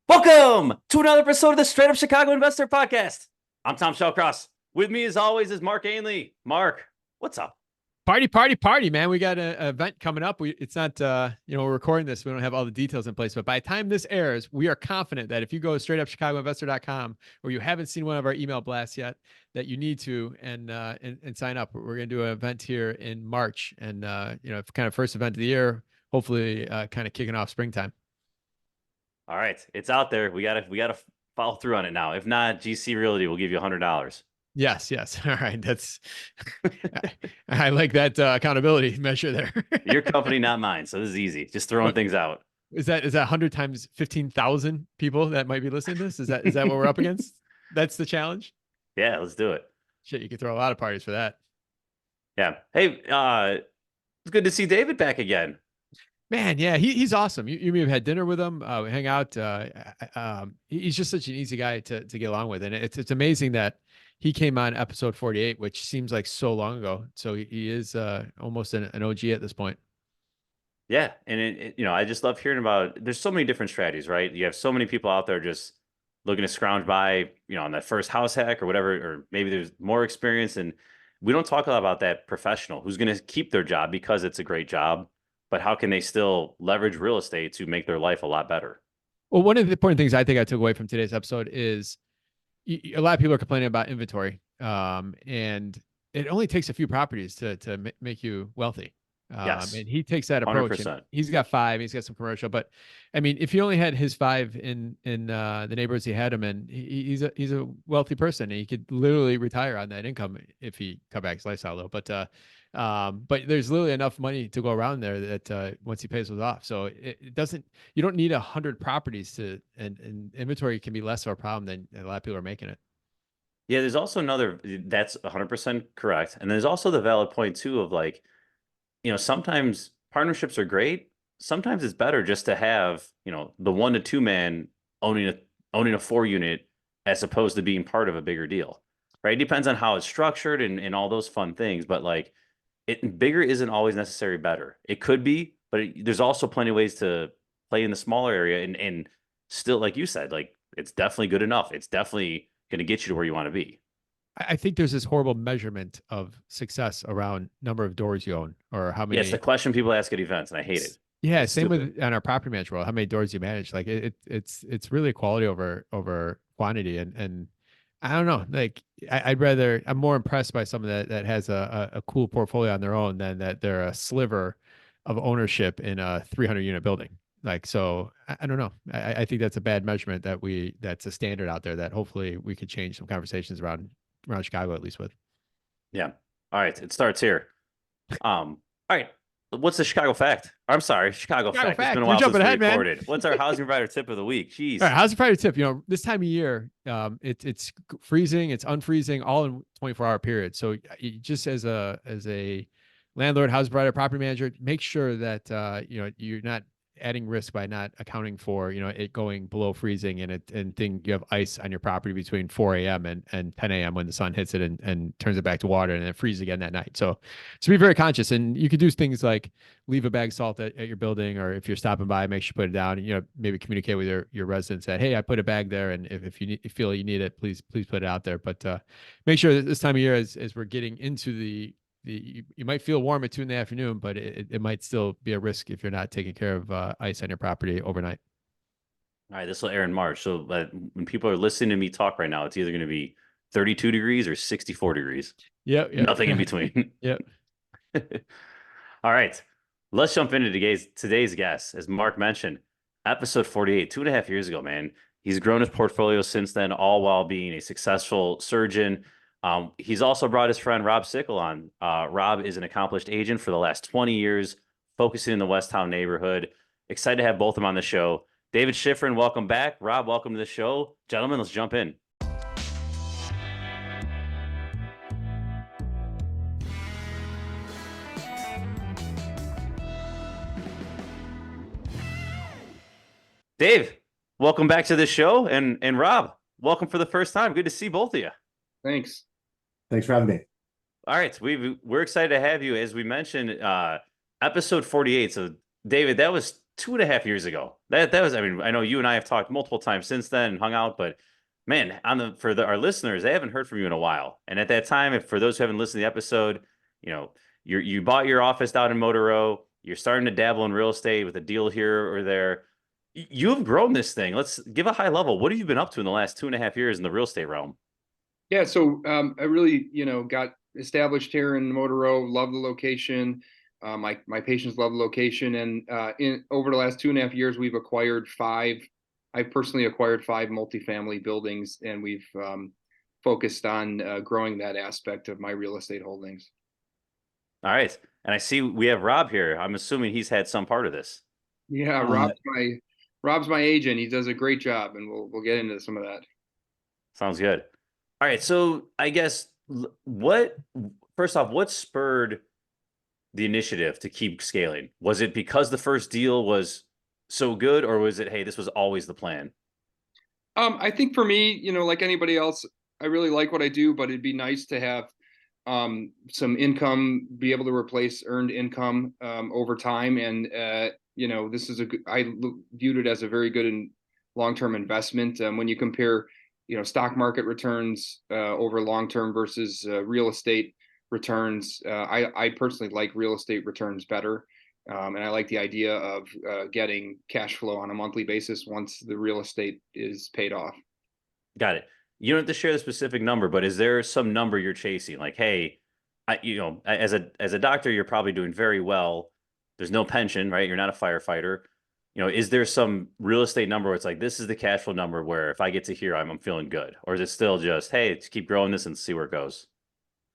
Welcome to another episode of the Straight Up Chicago Investor Podcast. I'm Tom Shellcross. With me, as always, is Mark Ainley. Mark, what's up? Party, man. We got an event coming up. It's not, we're recording this. We don't have all the details in place, but by the time this airs, we are confident that if you go to straightupchicagoinvestor.com or you haven't seen one of our email blasts yet, that you need to and sign up. We're going to do an event here in March and, kind of first event of the year, hopefully kind of kicking off springtime. All right. It's out there. We gotta follow through on it now. If not, GC Realty will give you $100. Yes. All right. That's, I like that accountability measure there. Your company, not mine. So this is easy. Just throwing things out. Is that 100 times 15,000 people that might be listening to this? Is that what we're up against? That's the challenge? Yeah, let's do it. Shit, you could throw a lot of parties for that. Yeah. Hey, it's good to see David back again. Man, yeah, he's awesome. You may have had dinner with him, we hang out. He's just such an easy guy to get along with. And it's amazing that he came on episode 48, which seems like so long ago. So he is almost an OG at this point. Yeah. And, I just love hearing about, there's so many different strategies, right? You have so many people out there just looking to scrounge by, on that first house hack or whatever, or maybe there's more experience. And we don't talk a lot about that professional who's going to keep their job because it's a great job. But how can they still leverage real estate to make their life a lot better? Well, one of the important things I think I took away from today's episode is a lot of people are complaining about inventory, and it only takes a few properties to make you wealthy. Yes. And he takes that approach. And he's got 5. He's got some commercial, but I mean, if he only had his 5 in the neighborhoods he had him in, he's a wealthy person. He could literally retire on that income if he cut back his lifestyle a little. But there's literally enough money to go around there that once he pays those off. So it doesn't, you don't need 100 properties and inventory can be less of a problem than a lot of people are making it. Yeah, there's also that's 100% correct. And there's also the valid point too of like, sometimes partnerships are great. Sometimes it's better just to have, the 1 to 2 man owning a 4 unit as opposed to being part of a bigger deal, right? It depends on how it's structured and all those fun things, but like bigger isn't always necessarily better. It could be, but there's also plenty of ways to play in the smaller area and still, like you said, like it's definitely good enough. It's definitely going to get you to where you want to be. I think there's this horrible measurement of success around number of doors you own or how many. Yeah, it's the question people ask at events, and I hate it. Yeah, it's same stupid. With on our property management role, how many doors you manage. Like it's really quality over quantity, and I don't know. Like I'm more impressed by someone that has a cool portfolio on their own than that they're a sliver of ownership in a 300 unit building. Like, so I don't know. I think that's a bad measurement that's a standard out there that hopefully we could change some conversations around Chicago, at least with. Yeah. All right. It starts here. All right. What's the Chicago fact? I'm sorry, Chicago fact. It's been a while since we recorded. Man. What's our housing provider tip of the week? Jeez. All right, housing provider tip. This time of year, it's freezing, it's unfreezing, all in 24-hour period. So just as a landlord, housing provider, property manager, make sure that you're not adding risk by not accounting for it going below freezing and you have ice on your property between 4 a.m. and 10 a.m. when the sun hits it and turns it back to water and it freezes again that night. So be very conscious, and you could do things like leave a bag of salt at your building, or if you're stopping by, make sure you put it down, and maybe communicate with your residents that, hey, I put a bag there, and if you feel you need it, please put it out there. But make sure that this time of year, as we're getting into you might feel warm at 2 p.m, but it might still be a risk if you're not taking care of ice on your property overnight. All right, this will air in March. So when people are listening to me talk right now, it's either going to be 32 degrees or 64 degrees. Yep. Nothing in between. Yep. All right, let's jump into today's guest. As Mark mentioned, episode 48, 2.5 years ago, man. He's grown his portfolio since then, all while being a successful surgeon. He's also brought his friend Rob Sikkel on. Rob is an accomplished agent for the last 20 years, focusing in the Westtown neighborhood. Excited to have both of them on the show. David Shifrin, welcome back. Rob, welcome to the show. Gentlemen, let's jump in. Dave, welcome back to the show. And Rob, welcome for the first time. Good to see both of you. Thanks. Thanks for having me. All right. We're excited to have you. As we mentioned, episode 48. So David, that was 2.5 years ago. That was, I mean, I know you and I have talked multiple times since then and hung out, but man, our listeners, they haven't heard from you in a while. And at that time, if for those who haven't listened to the episode, you know, you bought your office down in Motor Row, you're starting to dabble in real estate with a deal here or there. You've grown this thing. Let's give a high level. What have you been up to in the last 2.5 years in the real estate realm? Yeah, so I really, got established here in Motor Row. Love the location. My patients love the location, and in over the last 2.5 years, we've acquired five. I personally acquired five multifamily buildings, and we've focused on growing that aspect of my real estate holdings. All right. And I see we have Rob here. I'm assuming he's had some part of this. Yeah, Rob's my agent. He does a great job, and we'll get into some of that. Sounds good. All right. So I guess what, first off, what spurred the initiative to keep scaling? Was it because the first deal was so good, or was it, hey, this was always the plan? I think for me, like anybody else, I really like what I do, but it'd be nice to have some income, be able to replace earned income over time. And this is viewed it as a very good and long-term investment. When you compare, stock market returns over long-term versus real estate returns, I personally like real estate returns better. And I like the idea of getting cash flow on a monthly basis once the real estate is paid off. Got it. You don't have to share the specific number, but is there some number you're chasing? Like, hey, as a doctor, you're probably doing very well. There's no pension, right? You're not a firefighter. Is there some real estate number where it's like, this is the cash flow number where if I get to here, I'm feeling good? Or is it still just, hey, let's keep growing this and see where it goes?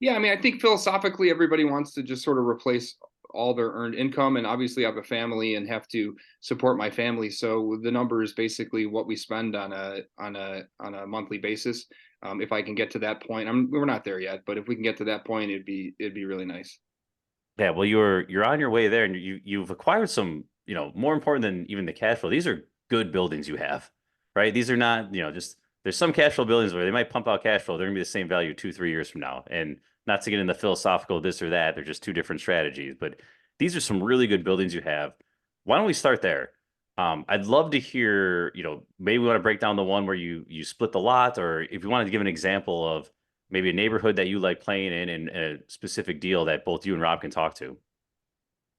Yeah, I mean, I think philosophically, everybody wants to just sort of replace all their earned income, and obviously, I have a family and have to support my family. So the number is basically what we spend on a monthly basis. If I can get to that point, we're not there yet, but if we can get to that point, it'd be really nice. Yeah, well, you're on your way there, and you've acquired some, more important than even the cash flow. These are good buildings you have, right? These are not, just there's some cash flow buildings where they might pump out cash flow. They're gonna be the same value 2, 3 years from now. And not to get into philosophical this or that, they're just two different strategies. But these are some really good buildings you have. Why don't we start there? I'd love to hear, maybe we want to break down the one where you split the lot, or if you wanted to give an example of maybe a neighborhood that you like playing in and a specific deal that both you and Rob can talk to.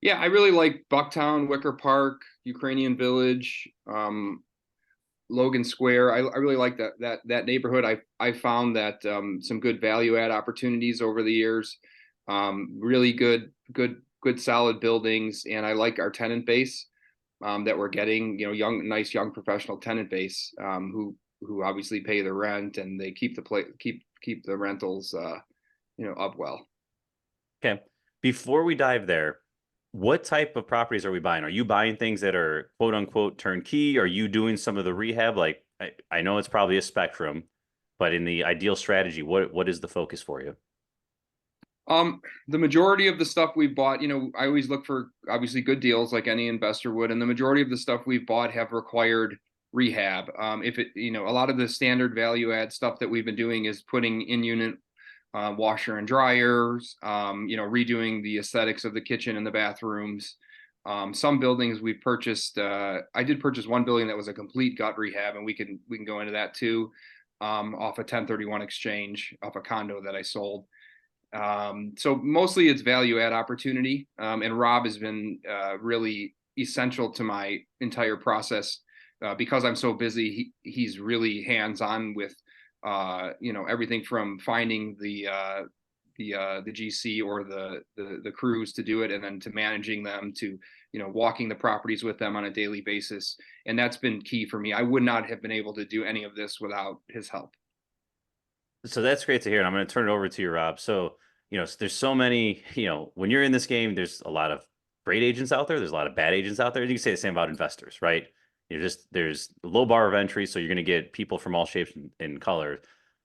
Yeah, I really like Bucktown, Wicker Park, Ukrainian Village, Logan Square. I really like that neighborhood. I found that some good value add opportunities over the years. Really good solid buildings, and I like our tenant base that we're getting. Nice young professional tenant base who obviously pay the rent, and they keep the rentals up well. Okay. Before we dive there, what type of properties are we buying? Are you buying things that are quote unquote turnkey? Are you doing some of the rehab? Like I know it's probably a spectrum, but in the ideal strategy, what is the focus for you? The majority of the stuff we've bought, I always look for obviously good deals like any investor would, and the majority of the stuff we've bought have required rehab. If it, a lot of the standard value add stuff that we've been doing is putting in unit washer and dryers, redoing the aesthetics of the kitchen and the bathrooms. Some buildings we've purchased. I did purchase one building that was a complete gut rehab, and we can go into that too, off a 1031 exchange off a condo that I sold. So mostly it's value add opportunity. And Rob has been really essential to my entire process because I'm so busy. He's really hands on with everything from finding the GC or the crews to do it, and then to managing them, to walking the properties with them on a daily basis. And that's been key for me. I would not have been able to do any of this without his help. So that's great to hear. And I'm going to turn it over to you, Rob. So, there's so many, when you're in this game, there's a lot of great agents out there. There's a lot of bad agents out there. You can say the same about investors, right? There's a low bar of entry. So you're going to get people from all shapes and colors.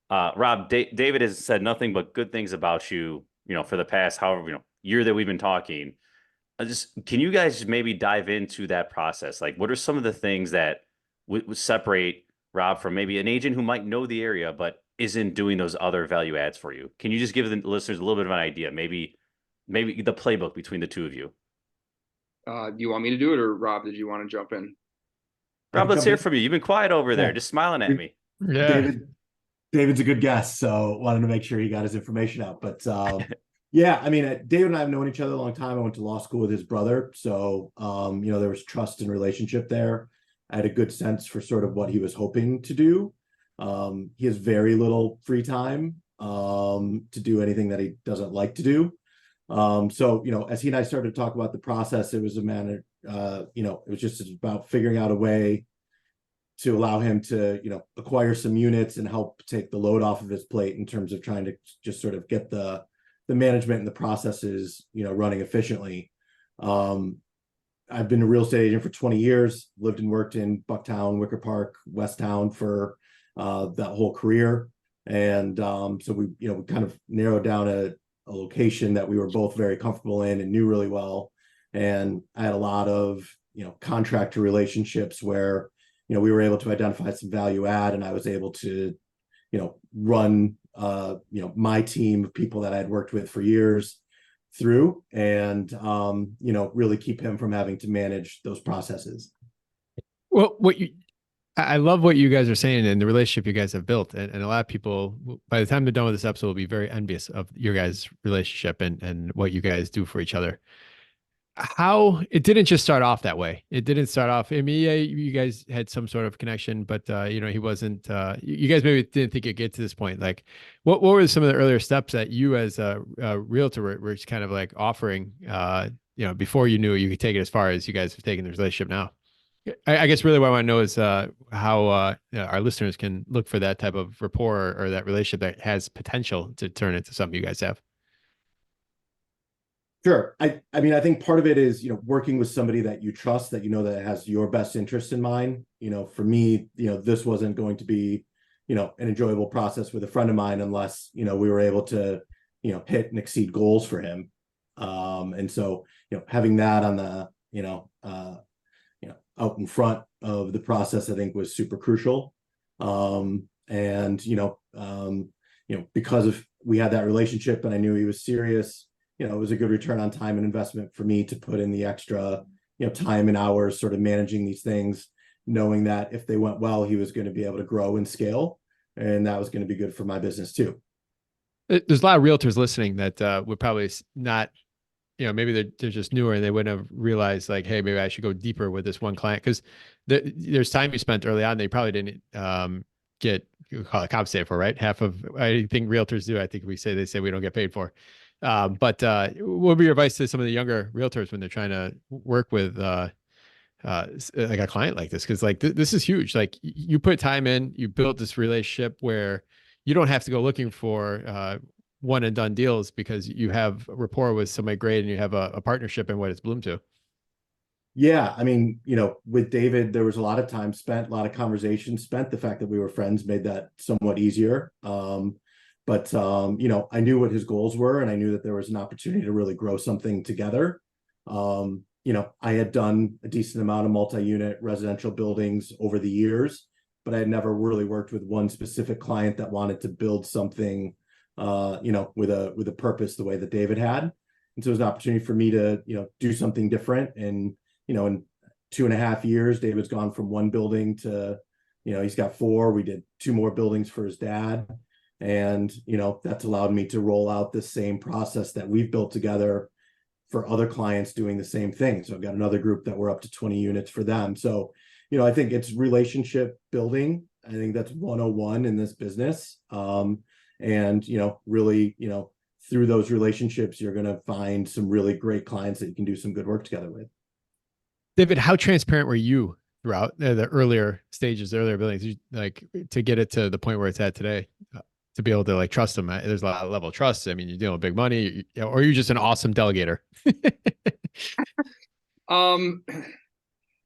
Rob, David has said nothing but good things about you, for the past, however, year that we've been talking. Can you guys just maybe dive into that process? Like, what are some of the things that would separate Rob from maybe an agent who might know the area, but isn't doing those other value adds for you? Can you just give the listeners a little bit of an idea? Maybe the playbook between the two of you. Do you want me to do it, or Rob, did you want to jump in? I Rob, can let's jump hear in. from you. You've been quiet over there, Yeah. just smiling at me. Yeah. David's a good guest, so wanted to make sure he got his information out. But yeah, I mean, David and I have known each other a long time. I went to law school with his brother, so there was trust and relationship there. I had a good sense for sort of what he was hoping to do. He has very little free time to do anything that he doesn't like to do. So as he and I started to talk about the process, it was a manner, it was just about figuring out a way to allow him to, acquire some units and help take the load off of his plate in terms of trying to just sort of get the management and the processes, running efficiently. I've been a real estate agent for 20 years, lived and worked in Bucktown, Wicker Park, Westtown for that whole career. And so we kind of narrowed down a location that we were both very comfortable in and knew really well. And I had a lot of, contractor relationships where, we were able to identify some value add, and I was able to, run, my team of people that I had worked with for years through, and, really keep him from having to manage those processes. Well, I love what you guys are saying and the relationship you guys have built. And a lot of people, by the time they're done with this episode, will be very envious of your guys' relationship and what you guys do for each other. How it didn't just start off that way. It didn't start off. I mean, yeah, you guys had some sort of connection, but he wasn't. You guys maybe didn't think it'd get to this point. Like, what were some of the earlier steps that you, as a realtor, were just kind of like offering? Before you knew you could take it as far as you guys have taken the relationship now. I guess really what I want to know is how our listeners can look for that type of rapport or that relationship that has potential to turn into something you guys have. Sure. I mean, I think part of it is, working with somebody that you trust, that that has your best interest in mind. For me, this wasn't going to be, an enjoyable process with a friend of mine unless, we were able to, hit and exceed goals for him. And so, having that on the, out in front of the process, I think was super crucial. And, because of we had that relationship and I knew he was serious, it was a good return on time and investment for me to put in the extra, time and hours sort of managing these things, knowing that if they went well, he was going to be able to grow and scale. And that was going to be good for my business too. There's a lot of realtors listening that would probably not, maybe they're just newer and they wouldn't have realized like, hey, maybe I should go deeper with this one client. Because there's time you spent early on, they probably didn't get, you call it compensated for, right? Half of, I think realtors do. I think they say we don't get paid for. But what would be your advice to some of the younger realtors when they're trying to work with like a client like this? Because like this is huge. Like you put time in, you build this relationship where you don't have to go looking for one and done deals because you have rapport with somebody great and you have a partnership in what it's bloomed to. Yeah, I mean, with David, there was a lot of time spent, a lot of conversations spent. The fact that we were friends made that somewhat easier. But I knew what his goals were, and I knew that there was an opportunity to really grow something together. I had done a decent amount of multi-unit residential buildings over the years, but I had never really worked with one specific client that wanted to build something, with a purpose the way that David had. And so it was an opportunity for me to, do something different. And, in 2.5 years, David's gone from one building to, he's got 4. We did 2 more buildings for his dad. And, that's allowed me to roll out the same process that we've built together for other clients doing the same thing. So I've got another group that we're up to 20 units for them. So, I think it's relationship building. I think that's 101 in this business. And, really, through those relationships, you're going to find some really great clients that you can do some good work together with. David, how transparent were you throughout the earlier stages, the earlier buildings, like to get it to the point where it's at today? To be able to like trust them. There's a lot of level of trust. I mean, you're dealing with big money, or you're just an awesome delegator.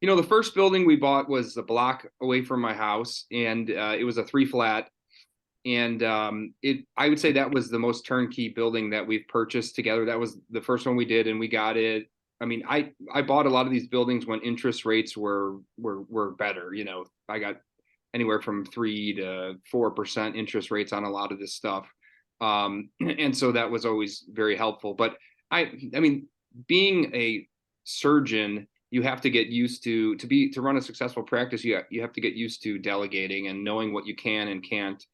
The first building we bought was a block away from my house, and it was a 3-flat. And I would say that was the most turnkey building that we've purchased together. That was the first one we did, and we got it. I mean, I bought a lot of these buildings when interest rates were better. I got anywhere from 3 to 4% interest rates on a lot of this stuff. And so that was always very helpful. But I mean, being a surgeon, you have to get used to run a successful practice. You have to get used to delegating and knowing what you can and can't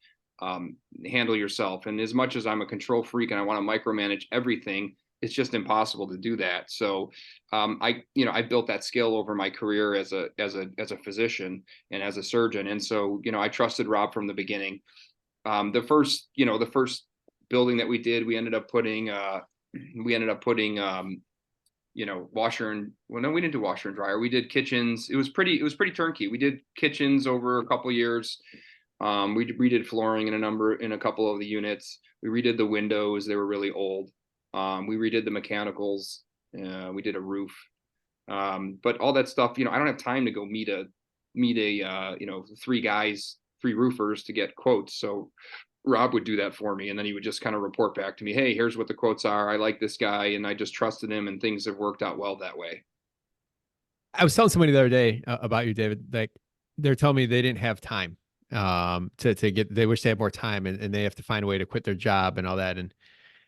handle yourself. And as much as I'm a control freak and I want to micromanage everything, it's just impossible to do that. So I built that skill over my career as a physician and as a surgeon. And so, I trusted Rob from the beginning. The first building that we did, we ended up putting washer and, well, no, we didn't do washer and dryer. We did kitchens. It was pretty turnkey. We did kitchens over a couple years. We redid flooring in a couple of the units. We redid the windows. They were really old. We redid the mechanicals. We did a roof. But all that stuff, I don't have time to go meet a 3 roofers to get quotes. So Rob would do that for me. And then he would just kind of report back to me, hey, here's what the quotes are. I like this guy. And I just trusted him, and things have worked out well that way. I was telling somebody the other day about you, David, like they're telling me they didn't have time they wish they had more time, and they have to find a way to quit their job and all that. And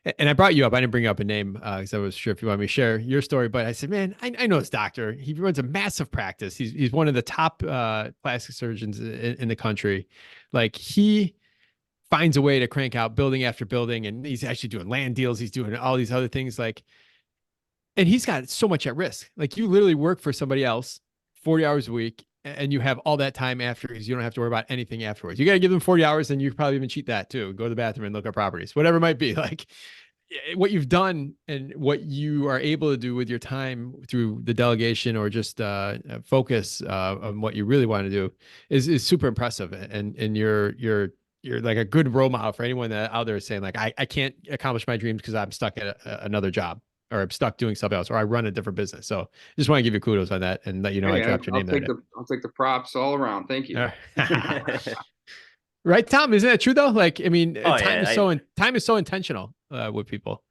I brought you up. I didn't bring you up a name because I was sure if you want me to share your story, but I said, man, I know this doctor. He runs a massive practice. He's one of the top plastic surgeons in the country. Like, he finds a way to crank out building after building, and he's actually doing land deals. He's doing all these other things, like, and he's got so much at risk. Like, you literally work for somebody else 40 hours a week, and you have all that time afterwards. You don't have to worry about anything afterwards. You got to give them 40 hours, and you probably even cheat that too. Go to the bathroom and look at properties, whatever it might be. Like, what you've done and what you are able to do with your time through the delegation or just focus on what you really want to do is super impressive. And you're like a good role model for anyone that out there is saying, like, I can't accomplish my dreams because I'm stuck at another job, or I'm stuck doing something else, or I run a different business. So just want to give you kudos on that and let you know I dropped your name there. I'll take the props all around. Thank you. Right, Tom? Isn't that true though? Like, I mean, time is so intentional with people.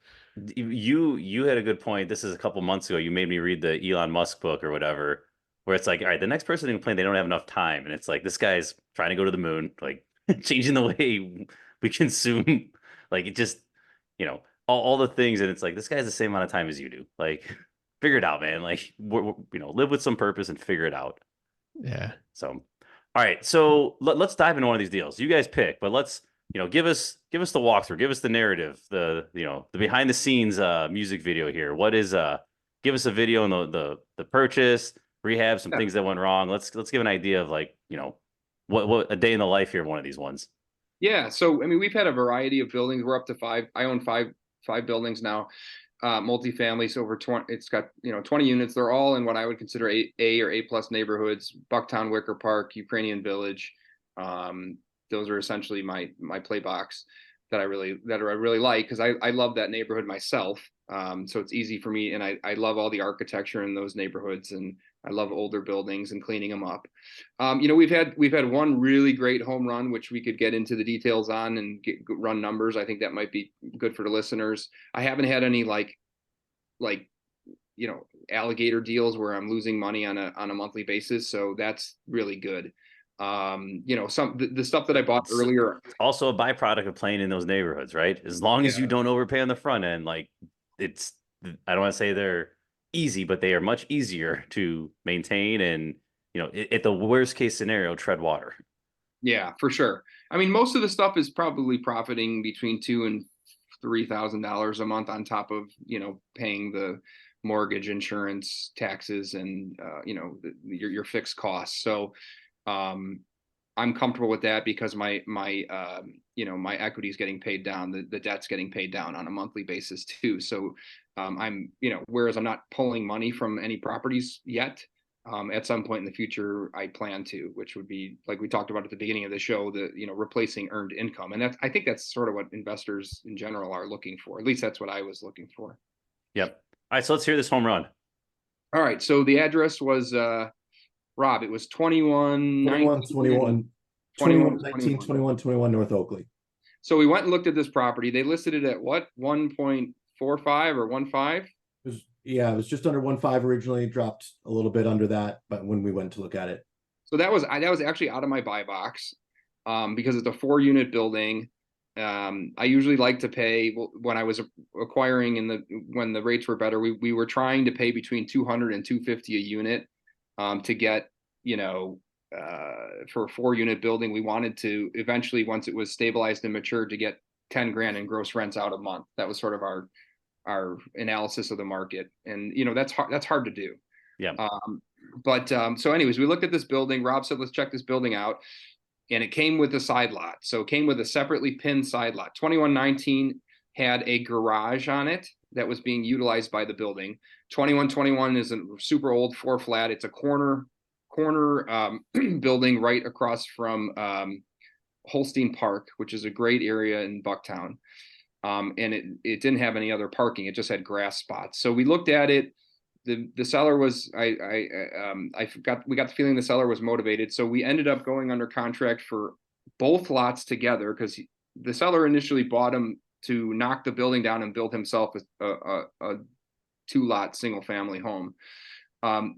You had a good point. This is a couple months ago. You made me read the Elon Musk book or whatever, where it's like, all right, the next person to complain they don't have enough time, and it's like, this guy's trying to go to the moon, like changing the way we consume, like, it just, all the things, and it's like, this guy has the same amount of time as you do. Like, figure it out, man. Like, live with some purpose and figure it out. Yeah. So, all right. So let's dive into one of these deals. You guys pick, but let's, give us the walkthrough, give us the narrative, the behind the scenes music video here. What is give us a video on the purchase, rehab, some things that went wrong. Let's give an idea of, like, what a day in the life here of one of these ones. Yeah. So, I mean, we've had a variety of buildings. We're up to 5. I own five buildings now, multifamily. So over 20, it's got, 20 units. They're all in what I would consider A or A plus neighborhoods: Bucktown, Wicker Park, Ukrainian Village. Those are essentially my play box that I really like, because I love that neighborhood myself. So it's easy for me, and I love all the architecture in those neighborhoods, and I love older buildings and cleaning them up. We've had one really great home run, which we could get into the details on and run numbers. I think that might be good for the listeners. I haven't had any like alligator deals where I'm losing money on a monthly basis, so that's really good. The stuff that I bought earlier. It's also a byproduct of playing in those neighborhoods, right? As long as you don't overpay on the front end, like, I don't want to say they're easy, but they are much easier to maintain, and, at the worst case scenario, tread water. Yeah, for sure. I mean, most of the stuff is probably profiting between $2,000 and $3,000 a month on top of, paying the mortgage, insurance, taxes, and, your fixed costs. So, I'm comfortable with that because my equity is getting paid down. The debt's getting paid down on a monthly basis too. So, whereas I'm not pulling money from any properties yet, at some point in the future, I plan to, which would be, like we talked about at the beginning of the show, replacing earned income. And I think that's sort of what investors in general are looking for. At least that's what I was looking for. Yep. All right. So let's hear this home run. All right. So the address was, Rob, it was 21 North Oakley. So we went and looked at this property. They listed it at what, 1.45 or 1.5? It was just under 1.5 originally, dropped a little bit under that, but when we went to look at it. So that was actually out of my buy box, because it's a 4-unit building. I usually like to pay, when I was acquiring when the rates were better, we were trying to pay between 200 and 250 a unit, to get, for a 4-unit building. We wanted to eventually, once it was stabilized and matured, to get 10 grand in gross rents out a month. That was sort of our analysis of the market. And, that's hard to do. Yeah. So anyways, we looked at this building. Rob said, let's check this building out. And it came with a side lot. So it came with a separately pinned side lot. 2119 had a garage on it that was being utilized by the building. 2121 is a super old 4-flat. It's a corner building right across from Holstein Park, which is a great area in Bucktown. And it didn't have any other parking. It just had grass spots. So we looked at it. The seller was, we got the feeling the seller was motivated. So we ended up going under contract for both lots together, because the seller initially bought him to knock the building down and build himself a 2-lot single family home.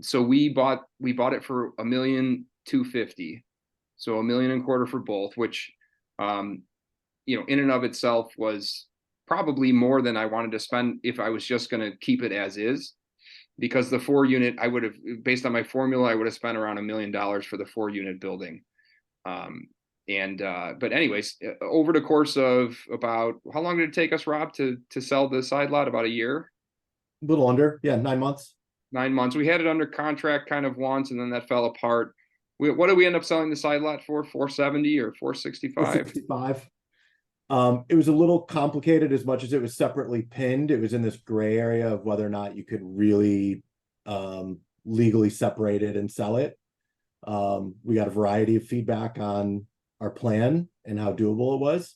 So we bought it for $1,250,000. So $1.25 million for both, which, in and of itself was probably more than I wanted to spend if I was just going to keep it as is. Because the 4-unit, I would have, based on my formula, I would have spent around $1 million for the 4-unit building. But anyways, over the course of about, how long did it take us, Rob, to sell the side lot? About a year? A little under, yeah, 9 months. 9 months. We had it under contract kind of once, and then that fell apart. What did we end up selling the side lot for? 470 or 465? 465. It was a little complicated. As much as it was separately pinned, it was in this gray area of whether or not you could really legally separate it and sell it. We got a variety of feedback on our plan and how doable it was,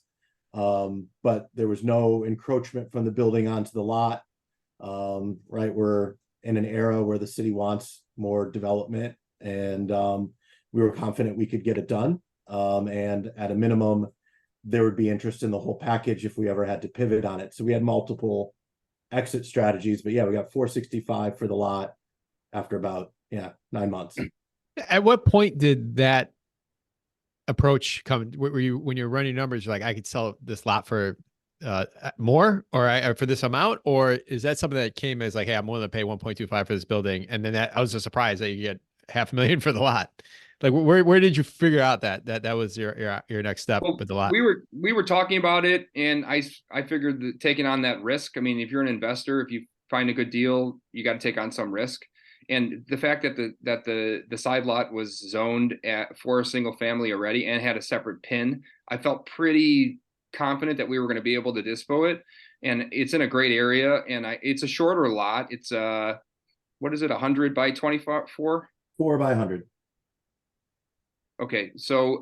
but there was no encroachment from the building onto the lot. Right, we're in an era where the city wants more development, and we were confident we could get it done. And at a minimum, there would be interest in the whole package if we ever had to pivot on it. So we had multiple exit strategies, but yeah, we got 465 for the lot after about 9 months. At what point did that approach come? Were you, when you're running numbers, you're like, I could sell this lot for more, or for this amount? Or is that something that came as like, hey, I'm willing to pay 1.25 for this building, and then I was just surprised that you get $500,000 for the lot? Like, where did you figure out that was your next step with the lot? We were talking about it, and I figured that taking on that risk. I mean, if you're an investor, if you find a good deal, you got to take on some risk. And the fact that the side lot was zoned for a single family already and had a separate PIN, I felt pretty confident that we were going to be able to dispo it. And it's in a great area, and it's a shorter lot. It's what is it, 100 by 24? 4 by 100. Okay, so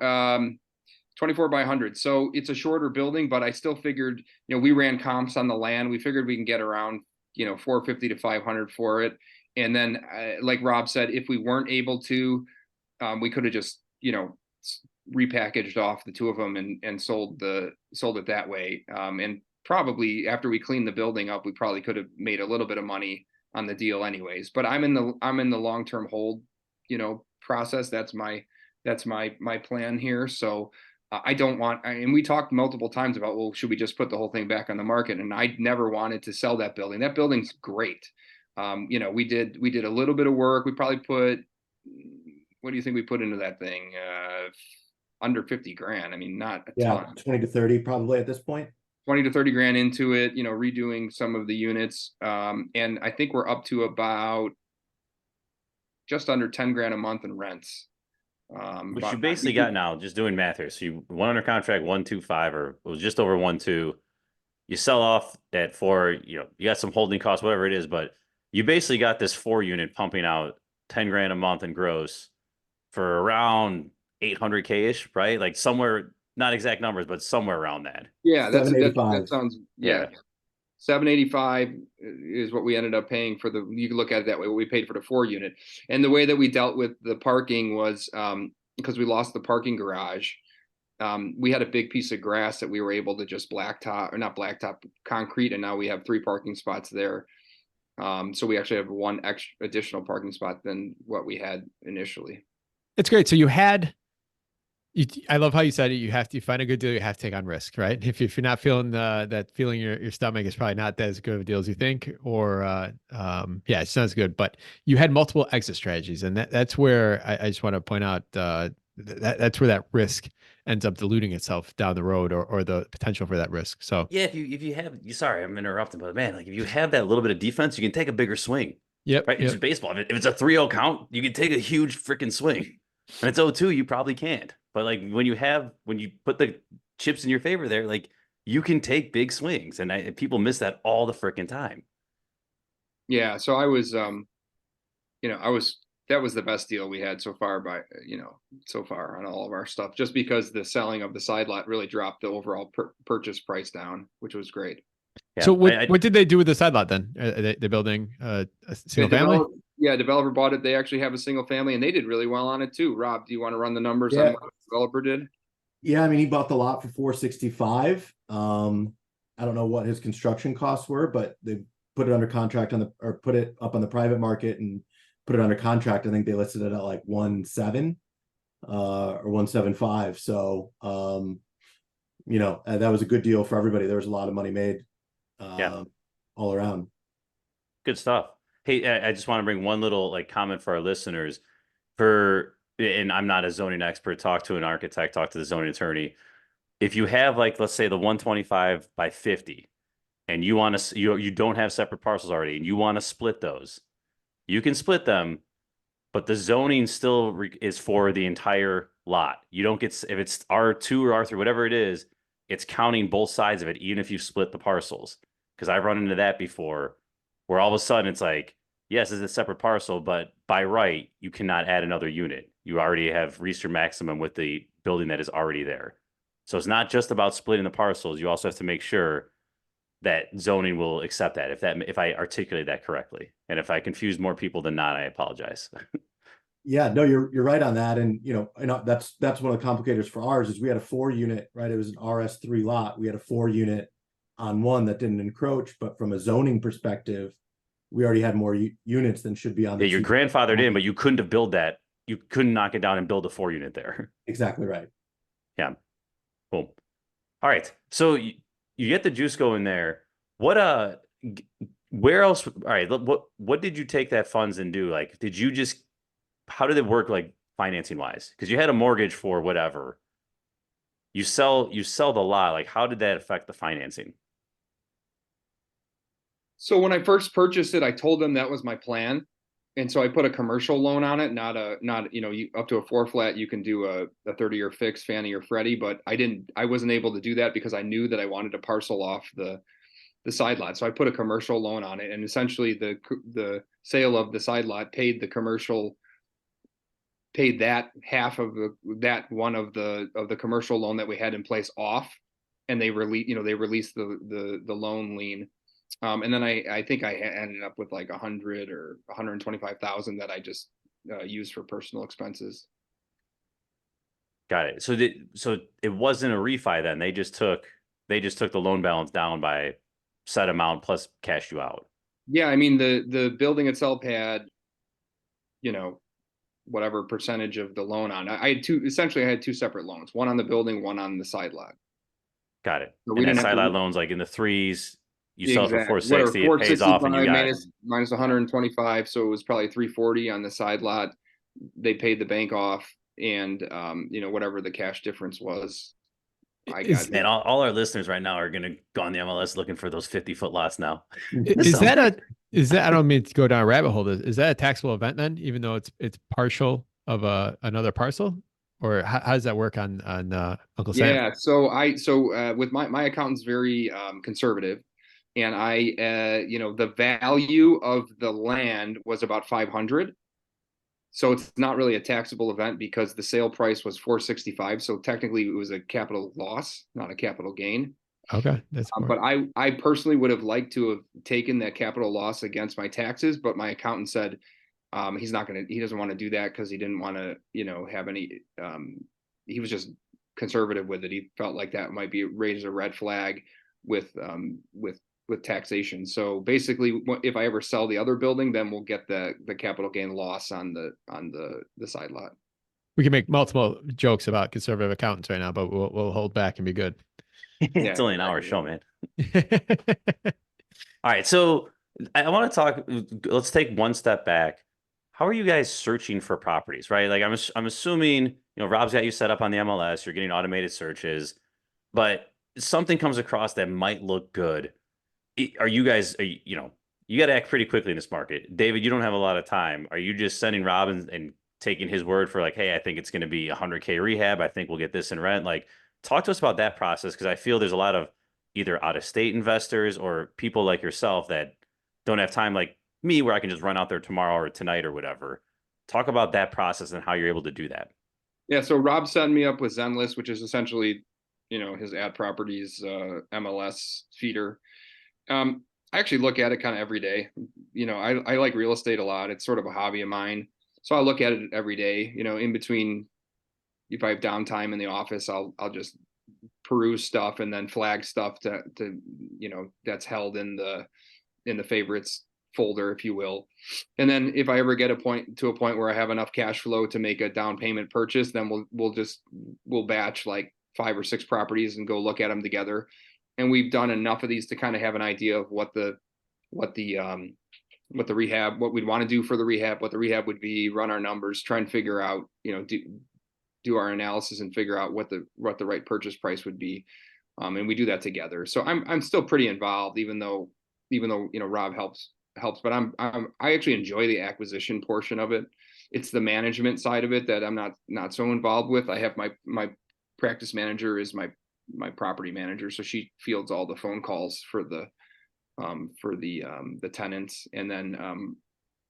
24 by 100. So it's a shorter building, but I still figured, we ran comps on the land. We figured we can get around, 450 to 500 for it. And then, like Rob said, if we weren't able to, we could have just, repackaged off the two of them and sold it that way. And probably after we cleaned the building up, we probably could have made a little bit of money on the deal anyways. But I'm in the long-term hold, process. That's my plan here. So I don't want, and we talked multiple times about, well, should we just put the whole thing back on the market? And I never wanted to sell that building. That building's great. We did a little bit of work. We probably put, what do you think we put into that thing? Under 50 grand. I mean, not a ton. 20 to 30 probably at this point. 20 to 30 grand into it, redoing some of the units. And I think we're up to about just under 10 grand a month in rents. Which you basically got now, just doing math here. So you went under contract 125, or it was just over 1.2. You sell off at 4, you got some holding costs, whatever it is, but you basically got this 4-unit pumping out 10 grand a month in gross for around 800K ish, right? Like somewhere, not exact numbers, but somewhere around that. Yeah, that sounds, yeah. 785 is what we ended up paying for you can look at it that way, what we paid for the 4-unit. And the way that we dealt with the parking was, because we lost the parking garage, we had a big piece of grass that we were able to just concrete, and now we have 3 parking spots there. So we actually have 1 additional parking spot than what we had initially. It's great. So you had I love how you said it. You have to find a good deal. You have to take on risk, right? If you're not feeling that feeling your stomach is probably not as good of a deal as you think, or yeah, it sounds good. But you had multiple exit strategies, and that's where I just want to point out that's where that risk ends up diluting itself down the road, or the potential for that risk. So Yeah, if you have, sorry, I'm interrupting, but man, like if you have that little bit of defense, you can take a bigger swing, yep, right? It's yep. just baseball. If it's a 3-0 count, you can take a huge freaking swing. And it's 0-2, you probably can't. But like when you put the chips in your favor there, like you can take big swings, and people miss that all the freaking time. Yeah, so I was, that was the best deal we had so far so far on all of our stuff, just because the selling of the side lot really dropped the overall purchase price down, which was great. Yeah, So what did they do with the side lot then? They're building a single family? Developer bought it. They actually have a single family, and they did really well on it too. Rob, do you want to run the numbers on Yeah. what the developer did? Yeah, I mean, he bought the lot for 465. I don't know what his construction costs were, but they put it under contract or put it up on the private market and put it under contract. I think they listed it at like 1.7 or 1.75. So that was a good deal for everybody. There was a lot of money made all around. Good stuff. Hey, I just want to bring one little like comment for our listeners. And I'm not a zoning expert, talk to an architect, talk to the zoning attorney. If you have like, let's say the 125 by 50 and you want to, you don't have separate parcels already and you want to split those, you can split them, but the zoning still is for the entire lot. You don't get, if it's R2 or R3, whatever it is, it's counting both sides of it, even if you split the parcels. Because I've run into that before where all of a sudden it's like, yes, it's a separate parcel, but by right, you cannot add another unit. You already have reached your maximum with the building that is already there. So it's not just about splitting the parcels. You also have to make sure that zoning will accept that. If I articulate that correctly, and if I confuse more people than not, I apologize. Yeah, no, you're right on that. And that's one of the complicators for ours is we had a 4-unit, right? It was an RS3 lot. We had a 4-unit on one that didn't encroach, but from a zoning perspective, we already had more units than should be on the you're grandfathered in, but you couldn't have built that. You couldn't knock it down and build a 4-unit there. Exactly right. Yeah. Cool. All right. So you get the juice going there. Where else? All right. What did you take that funds and do? Like, how did it work? Like financing wise? Because you had a mortgage for whatever. You sell the lot. Like, how did that affect the financing? So when I first purchased it, I told them that was my plan. And so I put a commercial loan on it, not up to a 4 flat, you can do a 30-year fix, Fannie or Freddie, but I wasn't able to do that because I knew that I wanted to parcel off the side lot. So I put a commercial loan on it, and essentially the sale of the side lot paid that half of that one of the commercial loan that we had in place off, and they released the loan lien. And then I think I ended up with like 100 or 125,000 that I just used for personal expenses. Got it. So it wasn't a refi then. They just took the loan balance down by set amount plus cashed you out. Yeah, I mean the building itself had, whatever percentage of the loan on. I had two separate loans, one on the building, one on the side lot. Got it. So and that side lot loan's like in the 3s. You sell it for 460, it pays off, and you got minus 125, so it was probably 340 on the side lot. They paid the bank off, and whatever the cash difference was, I got. And all our listeners right now are going to go on the MLS looking for those 50-foot lots now. Is that I don't mean to go down a rabbit hole. Is that a taxable event then, even though it's partial of another parcel? Or how does that work on Uncle Sam? Yeah, so with my accountant's very conservative. And the value of the land was about 500. So it's not really a taxable event because the sale price was 465. So technically it was a capital loss, not a capital gain. Okay. That's but I personally would have liked to have taken that capital loss against my taxes, but my accountant said he doesn't want to do that because he didn't want to, have any, he was just conservative with it. He felt like that might raise a red flag with taxation. So basically, if I ever sell the other building, then we'll get the capital gain loss on the side lot. We can make multiple jokes about conservative accountants right now, but we'll hold back and be good. It's only an hour show, man. All right, so I want to talk. Let's take one step back. How are you guys searching for properties, right? Like I'm assuming, Rob's got you set up on the MLS. You're getting automated searches, but something comes across that might look good. Are you guys, you got to act pretty quickly in this market. David, you don't have a lot of time. Are you just sending Rob and taking his word for like, hey, I think it's going to be 100K rehab. I think we'll get this in rent. Like, talk to us about that process, because I feel there's a lot of either out of state investors or people like yourself that don't have time like me where I can just run out there tomorrow or tonight or whatever. Talk about that process and how you're able to do that. Yeah, so Rob set me up with Zenlist, which is essentially, his ad properties MLS feeder. I actually look at it kind of every day. I like real estate a lot. It's sort of a hobby of mine. So I look at it every day, in between. If I have downtime in the office, I'll just peruse stuff and then flag stuff to that's held in the favorites folder, if you will. And then if I ever get to a point where I have enough cash flow to make a down payment purchase, then we'll batch like 5 or 6 properties and go look at them together. And we've done enough of these to kind of have an idea of what the rehab, what we'd want to do for the rehab, what the rehab would be, run our numbers, try and figure out, do our analysis and figure out what the right purchase price would be. And we do that together. So I'm still pretty involved, even though Rob helps, but I actually enjoy the acquisition portion of it. It's the management side of it that I'm not so involved with. I have my practice manager is my property manager, so she fields all the phone calls for the tenants, and then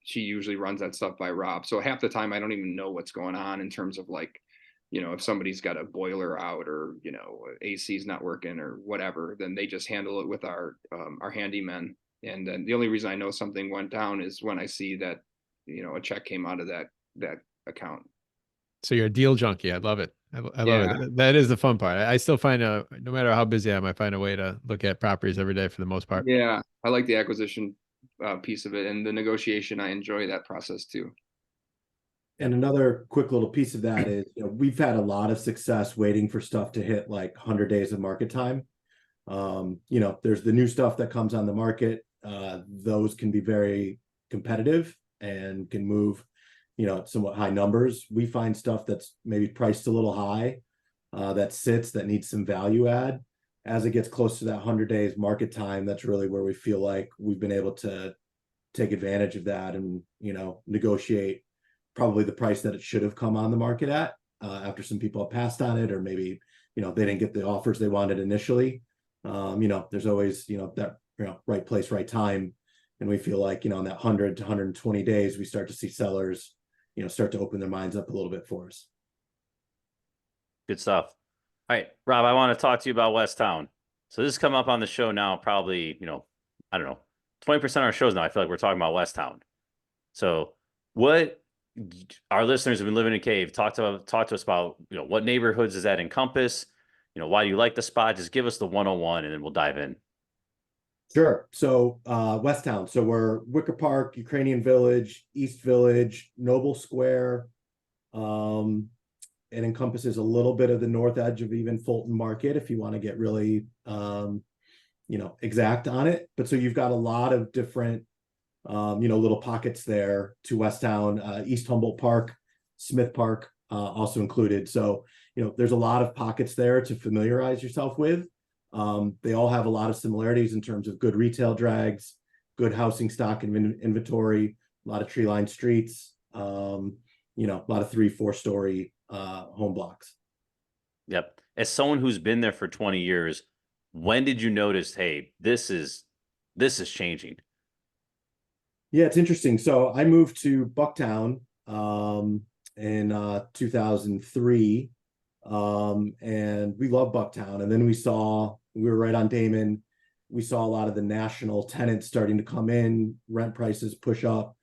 she usually runs that stuff by Rob. So half the time I don't even know what's going on in terms of like, if somebody's got a boiler out or AC's not working or whatever, then they just handle it with our handymen. And then the only reason I know something went down is when I see that a check came out of that account. So you're a deal junkie. I love it. I love it. That is the fun part. I still find no matter how busy I am, I find a way to look at properties every day for the most part. Yeah, I like the acquisition piece of it, and the negotiation. I enjoy that process too. And another quick little piece of that is, we've had a lot of success waiting for stuff to hit like 100 days of market time. There's the new stuff that comes on the market. Those can be very competitive and can move somewhat high numbers. We find stuff that's maybe priced a little high, that needs some value add. As it gets close to that 100 days market time, that's really where we feel like we've been able to take advantage of that and, negotiate probably the price that it should have come on the market at, after some people have passed on it, or maybe, they didn't get the offers they wanted initially. There's always, that, right place, right time. And we feel like, in that 100 to 120 days, we start to see sellers, start to open their minds up a little bit for us. Good stuff. All right, Rob, I want to talk to you about West Town. So this has come up on the show now, probably, I don't know, 20% of our shows now, I feel like we're talking about West Town. So what our listeners have been living in a cave, talk to us about, what neighborhoods does that encompass? Why do you like the spot? Just give us the 101 and then we'll dive in. Sure. So West Town. So we're Wicker Park, Ukrainian Village, East Village, Noble Square. It encompasses a little bit of the north edge of even Fulton Market, if you want to get really exact on it. But so you've got a lot of different little pockets there to West Town, East Humboldt Park, Smith Park, also included. So there's a lot of pockets there to familiarize yourself with. They all have a lot of similarities in terms of good retail drags, good housing stock and inventory, a lot of tree-lined streets, a lot of 3-4 story home blocks. Yep. As someone who's been there for 20 years, when did you notice, hey, this is changing? Yeah, it's interesting. So I moved to Bucktown in 2003. And we love Bucktown. And then we were right on Damon. We saw a lot of the national tenants starting to come in, rent prices push up.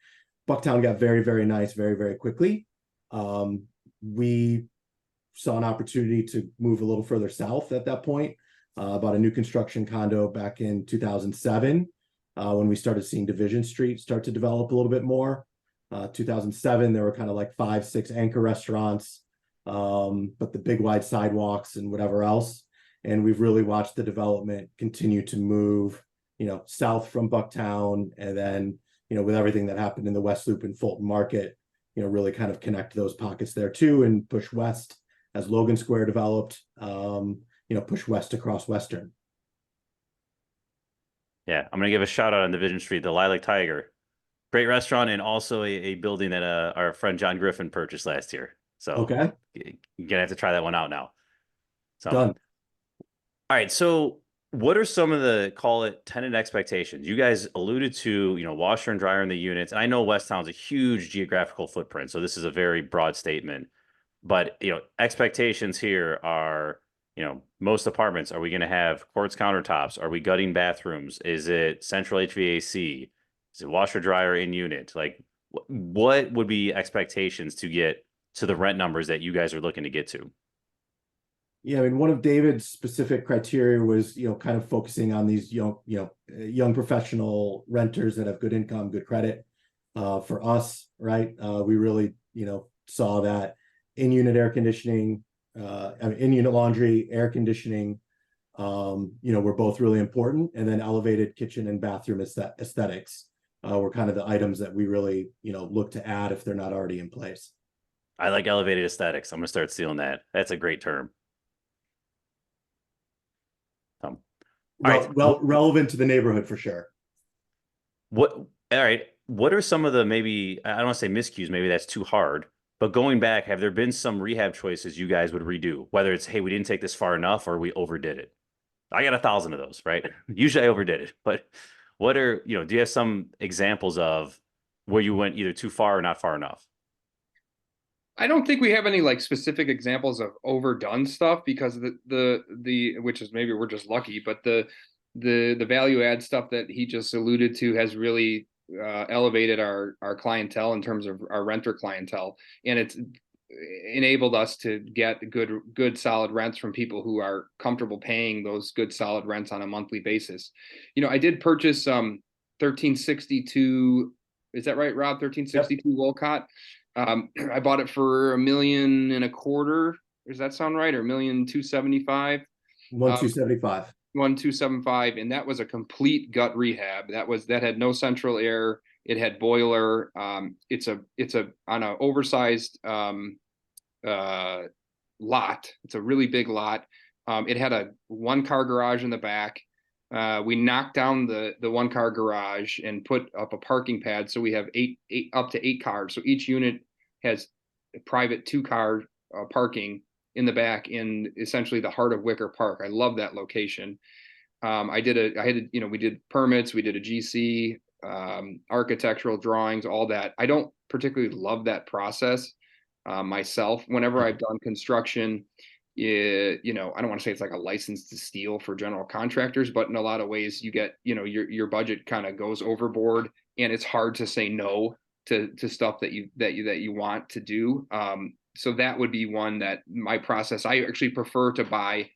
Bucktown got very, very nice, very, very quickly. We saw an opportunity to move a little further south at that point, bought a new construction condo back in 2007, when we started seeing Division Street start to develop a little bit more. 2007, there were kind of like 5-6 anchor restaurants. but the big wide sidewalks and whatever else. And we've really watched the development continue to move, south from Bucktown, and then, with everything that happened in the West Loop and Fulton Market, really kind of connect those pockets there too, and push west as Logan Square developed, push west across Western. Yeah, I'm gonna give a shout out on Division Street, the Lilac Tiger, great restaurant, and also a building that our friend John Griffin purchased last year. So Okay, you're gonna have to try that one out now. So done. all right, so what are some of the, call it, tenant expectations? You guys alluded to, washer and dryer in the units. And I know West Town's a huge geographical footprint, so this is a very broad statement. But, expectations here are, most apartments, are we going to have quartz countertops? Are we gutting bathrooms? Is it central HVAC? Is it washer dryer in unit? Like, what would be expectations to get to the rent numbers that you guys are looking to get to? Yeah, I mean, one of David's specific criteria was, kind of focusing on these young professional renters that have good income, good credit. For us, right? We really, saw that in-unit air conditioning, in-unit laundry, air conditioning, were both really important. And then elevated kitchen and bathroom aesthetics were kind of the items that we really, look to add if they're not already in place. I like elevated aesthetics. I'm gonna start stealing that. That's a great term. All right. Relevant to the neighborhood for sure. All right. What are some of the, maybe, I don't want to say miscues, maybe that's too hard, but going back, have there been some rehab choices you guys would redo? Whether it's, hey, we didn't take this far enough or we overdid it. I got 1,000 of those, right? Usually I overdid it, but what are, do you have some examples of where you went either too far or not far enough? I don't think we have any like specific examples of overdone stuff, because the which is, maybe we're just lucky, but the value add stuff that he just alluded to has really elevated our clientele in terms of our renter clientele, and it's enabled us to get good solid rents from people who are comfortable paying those good solid rents on a monthly basis. I did purchase 1362, is that right, Rob? 1362 Yep. Wolcott. I bought it for $1.25 million. Does that sound right? Or $1,275,000? 1,275. 1,275, and that was a complete gut rehab. That had no central air. It had boiler. It's on an oversized lot. It's a really big lot. It had a 1-car garage in the back. We knocked down the 1-car garage and put up a parking pad, so we have up to 8 cars. So each unit has a private 2-car parking in the back, in essentially the heart of Wicker Park. I love that location. We did permits, we did a GC, architectural drawings, all that. I don't particularly love that process myself. Whenever I've done construction, I don't want to say it's like a license to steal for general contractors, but in a lot of ways you get, your budget kind of goes overboard, and it's hard to say no to stuff that you want to do. So that would be one that my process, I actually prefer to buy,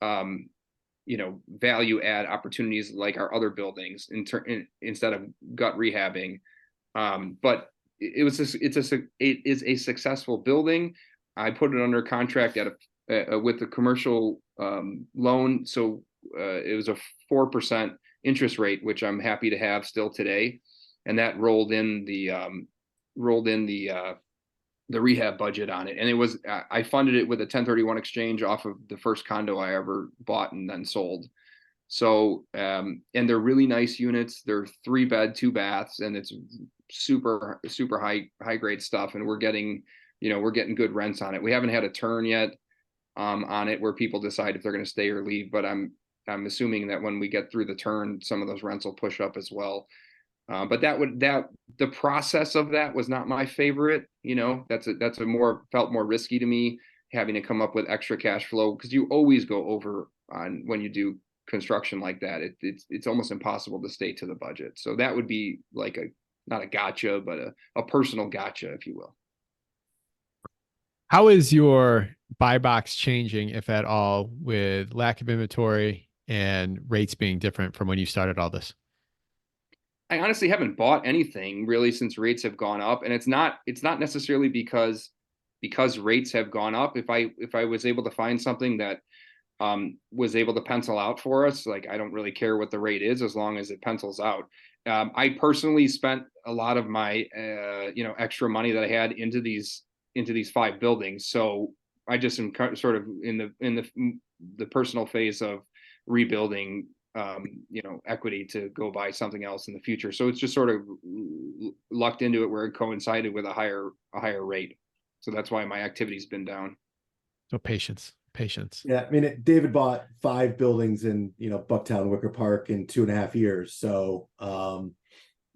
value add opportunities like our other buildings instead of gut rehabbing. But it is a successful building. I put it under contract with a commercial loan. So it was a 4% interest rate, which I'm happy to have still today. And that rolled in the rehab budget on it. And I funded it with a 1031 exchange off of the first condo I ever bought and then sold. So, and they're really nice units. They're 3-bed, 2 baths, and it's super, super high grade stuff. And we're getting good rents on it. We haven't had a turn yet on it where people decide if they're going to stay or leave, but I'm assuming that when we get through the turn, some of those rents will push up as well. But the process of that was not my favorite. That's felt more risky to me, having to come up with extra cash flow, because you always go over on when you do construction like that. It's almost impossible to stay to the budget. So that would be like not a gotcha, but a personal gotcha, if you will. How is your buy box changing, if at all, with lack of inventory and rates being different from when you started all this? I honestly haven't bought anything really since rates have gone up, and it's not necessarily because because rates have gone up, if I was able to find something that was able to pencil out for us, like I don't really care what the rate is as long as it pencils out. I personally spent a lot of my extra money that I had into these 5 buildings. So I just am sort of in the personal phase of rebuilding equity to go buy something else in the future. So it's just sort of lucked into it where it coincided with a higher rate. So that's why my activity's been down. So patience. Yeah, I mean, David bought 5 buildings in Bucktown, Wicker Park in 2.5 years. So I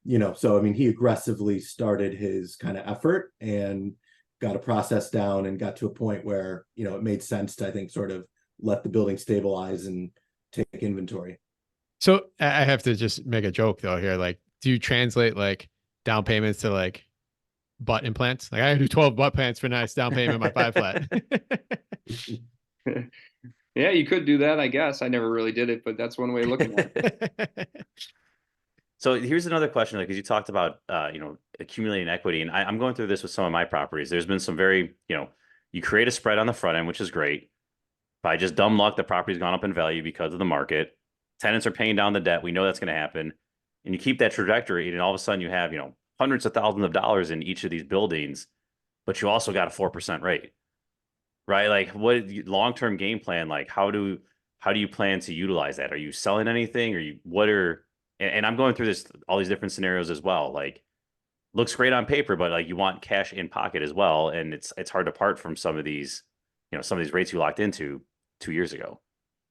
mean, he aggressively started his kind of effort and got a process down and got to a point where it made sense to, I think, sort of let the building stabilize and take inventory. So I have to just make a joke though here. Like, do you translate like down payments to like butt implants? Like, I do 12 butt implants for nice down payment, my 5 flat. Yeah, you could do that, I guess. I never really did it, but that's one way of looking at it. So here's another question, because you talked about accumulating equity, and I'm going through this with some of my properties. There's been some very, you create a spread on the front end, which is great. By just dumb luck, the property's gone up in value because of the market. Tenants are paying down the debt. We know that's going to happen, and you keep that trajectory, and all of a sudden you have hundreds of thousands of dollars in each of these buildings, but you also got a 4% rate, right? Like, what long-term game plan? Like, how do you plan to utilize that? Are you selling anything? And I'm going through all these different scenarios as well. Like, looks great on paper, but like you want cash in pocket as well. And it's hard to part from some of these rates you locked into 2 years ago.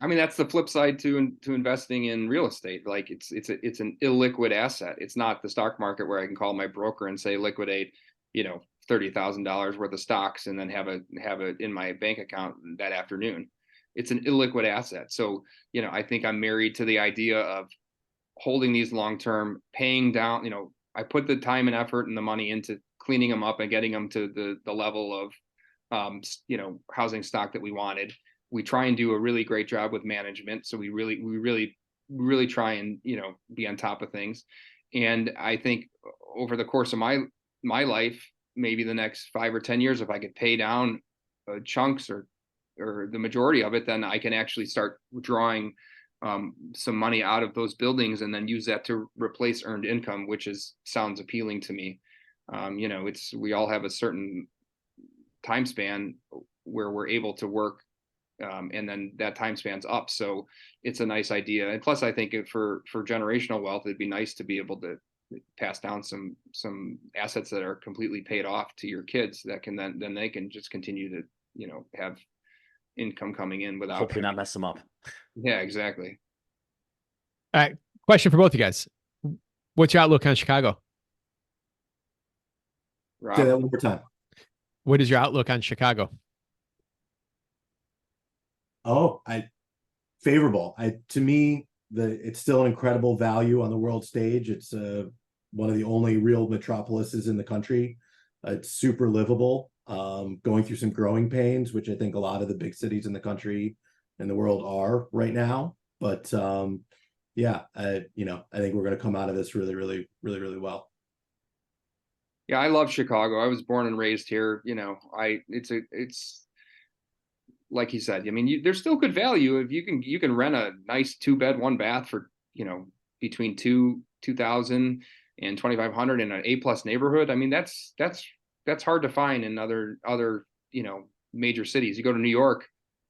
I mean, that's the flip side to investing in real estate. Like it's an illiquid asset. It's not the stock market where I can call my broker and say liquidate, $30,000 worth of stocks and then have it in my bank account that afternoon. It's an illiquid asset. So, I think I'm married to the idea of holding these long term, paying down. I put the time and effort and the money into cleaning them up and getting them to the level of housing stock that we wanted. We try and do a really great job with management. So we really try and be on top of things. And I think over the course of my life, maybe the next 5 or 10 years, if I could pay down chunks or the majority of it, then I can actually start drawing some money out of those buildings and then use that to replace earned income, which sounds appealing to me. We all have a certain time span where we're able to work, and then that time span's up. So it's a nice idea. And plus, I think for generational wealth, it'd be nice to be able to pass down some assets that are completely paid off to your kids that can then they can just continue to have income coming in without hopefully not mess them up. Yeah, exactly. All right. Question for both of you guys. What's your outlook on Chicago? Rob? Say that one more time. What is your outlook on Chicago? Favorable. To me, it's still an incredible value on the world stage. It's one of the only real metropolises in the country. It's super livable. Going through some growing pains, which I think a lot of the big cities in the country and the world are right now. But I think we're going to come out of this really, really, really, really well. Yeah, I love Chicago. I was born and raised here. It's like he said. I mean, there's still good value if you can rent a nice 2-bed, 1-bath for between 2,000 and 2,500 in an A+ neighborhood. I mean, that's hard to find in other major cities. You go to New York,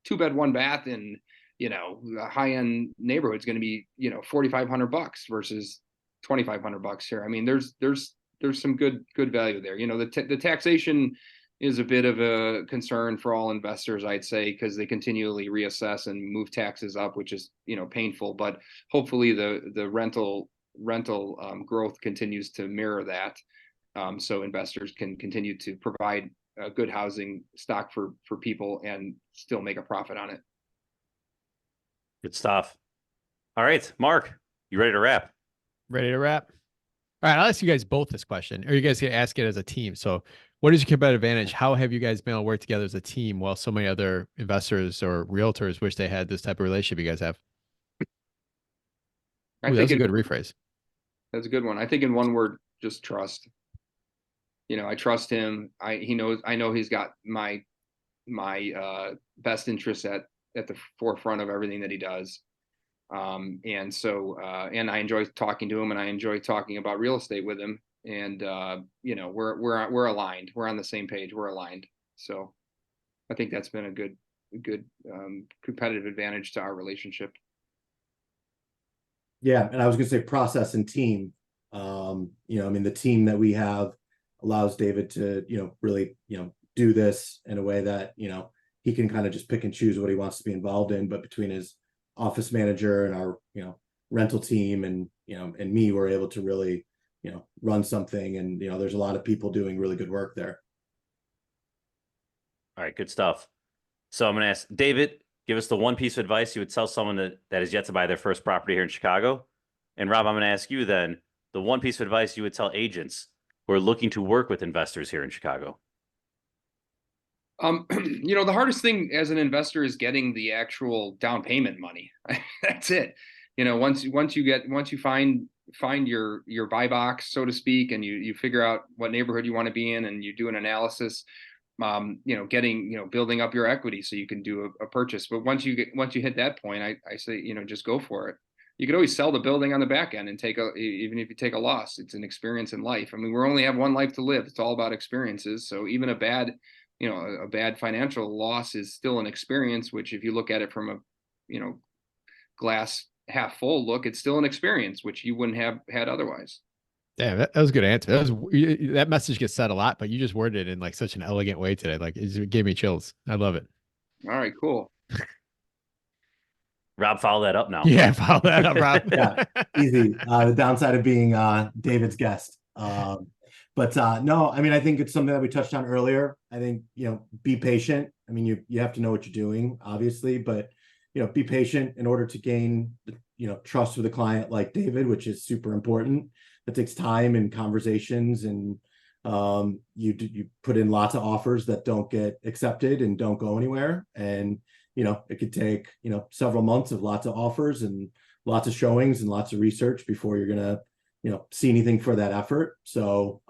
2-bed, 1-bath in a high-end neighborhood is going to be $4,500 versus $2,500 here. I mean, there's some good value there. The taxation is a bit of a concern for all investors, I'd say, because they continually reassess and move taxes up, which is painful. But hopefully the rental growth continues to mirror that, so investors can continue to provide good housing stock for people and still make a profit on it. Good stuff. All right, Mark, you ready to wrap? Ready to wrap? All right, I'll ask you guys both this question, or you guys can ask it as a team. So what is your competitive advantage? How have you guys been able to work together as a team while so many other investors or realtors wish they had this type of relationship you guys have? Ooh, that's a good rephrase. That's a good one. I think in one word, just trust. I trust him. I know he's got my best interests at the forefront of everything that he does. And so, and I enjoy talking to him, and I enjoy talking about real estate with him. And, we're aligned. We're on the same page. We're aligned. So I think that's been a good competitive advantage to our relationship. Yeah, and I was going to say process and team. I mean, the team that we have allows David to, really, do this in a way that, he can kind of just pick and choose what he wants to be involved in. But between his office manager and our, rental team and, and me, we're able to really, run something. And, there's a lot of people doing really good work there. All right, good stuff. So I'm going to ask David, give us the one piece of advice you would tell someone that is yet to buy their first property here in Chicago. And Rob, I'm going to ask you then the one piece of advice you would tell agents who are looking to work with investors here in Chicago. The hardest thing as an investor is getting the actual down payment money. That's it. Once you find your buy box, so to speak, and you figure out what neighborhood you want to be in, and you do an analysis, building up your equity so you can do a purchase. But once you hit that point, I say, just go for it. You could always sell the building on the back end and even if you take a loss, it's an experience in life. I mean, we only have one life to live. It's all about experiences. So even a bad financial loss is still an experience, which if you look at it from a, glass half full look, it's still an experience, which you wouldn't have had otherwise. Damn, that was a good answer. That message gets said a lot, but you just worded it in like such an elegant way today. Like it gave me chills. I love it. All right, cool. Rob, follow that up now. Yeah, follow that up, Rob. Yeah, easy. The downside of being David's guest. But no, I mean, I think it's something that we touched on earlier. I think, be patient. I mean, you have to know what you're doing, obviously, but, be patient in order to gain, trust with a client like David, which is super important. That takes time and conversations, and you put in lots of offers that don't get accepted and don't go anywhere. And, it could take, several months of lots of offers and lots of showings and lots of research before you're going to, see anything for that effort. So,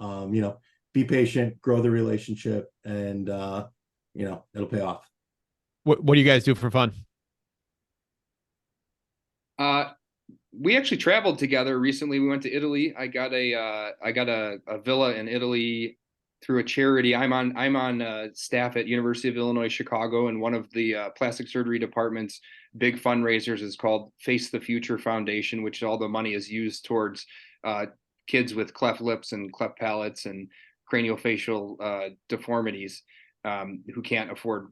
be patient, grow the relationship, and, it'll pay off. What do you guys do for fun? We actually traveled together recently. We went to Italy. I got a villa in Italy through a charity. I'm on staff at University of Illinois Chicago, and one of the plastic surgery department's big fundraisers is called Face the Future Foundation, which all the money is used towards kids with cleft lips and cleft palates and craniofacial deformities who can't afford